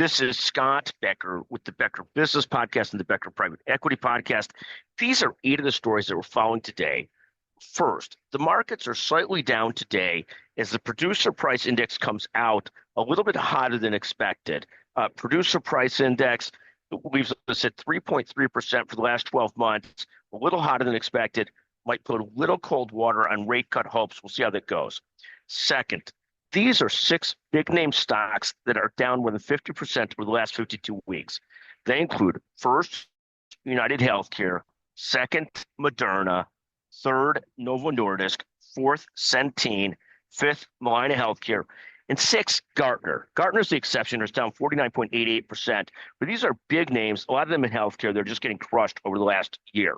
This is Scott Becker with the Becker Business Podcast and the Becker Private Equity Podcast. These are 8 of the stories that we're following today. First, the markets are slightly down today as the producer price index comes out a little bit hotter than expected. Producer price index leaves us at 3.3% for the last 12 months, a little hotter than expected, might put a little cold water on rate cut hopes. We'll see how that goes. Second, these are 6 big-name stocks that are down more than 50% over the last 52 weeks. They include first, United Healthcare, second, Moderna, third, Novo Nordisk, fourth, Centene, fifth, Molina Healthcare, and sixth, Gartner. Gartner's the exception. It's down 49.88%. But these are big names. A lot of them in healthcare. They're just getting crushed over the last year.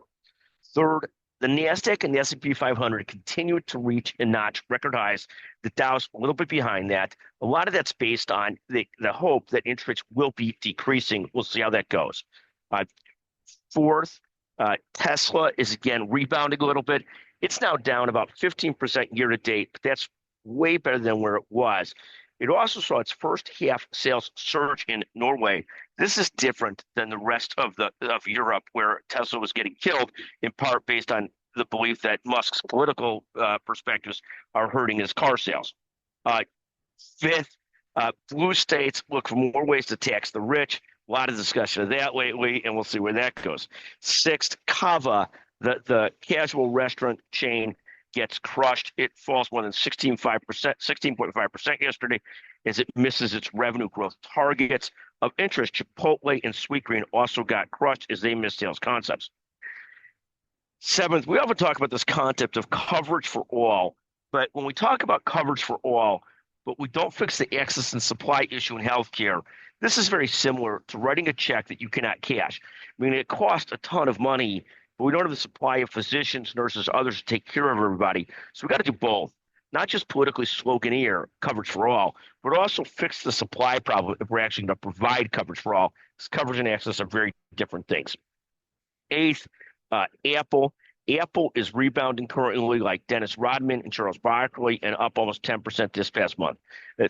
Third, the NASDAQ and the S&P 500 continue to reach and notch record highs. The Dow's a little bit behind that. A lot of that's based on the hope that interest rates will be decreasing. We'll see how that goes. Fourth, Tesla is again rebounding a little bit. It's now down about 15% year to date, but that's way better than where it was. It also saw its first half sales surge in Norway. This is different than the rest of Europe, where Tesla was getting killed, in part based on the belief that Musk's political perspectives are hurting his car sales. Fifth, blue states look for more ways to tax the rich. A lot of discussion of that lately, and we'll see where that goes. Sixth, Cava, the casual restaurant chain, gets crushed. It falls more than 16.5% yesterday as it misses its revenue growth targets. Of interest, Chipotle and Sweetgreen also got crushed as they missed sales concepts. Seventh, we often talk about this concept of coverage for all, but when we talk about coverage for all, but we don't fix the access and supply issue in healthcare, this is very similar to writing a check that you cannot cash. I mean, it costs a ton of money, but we don't have the supply of physicians, nurses, others to take care of everybody. So we got to do both, not just politically sloganeer coverage for all, but also fix the supply problem if we're actually going to provide coverage for all, because coverage and access are very different things. Eighth, Apple. Apple is rebounding currently like Dennis Rodman and Charles Barkley and up almost 10% this past month.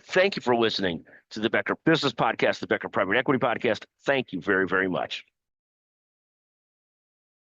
Thank you for listening to the Becker Business Podcast, the Becker Private Equity Podcast. Thank you very, very much.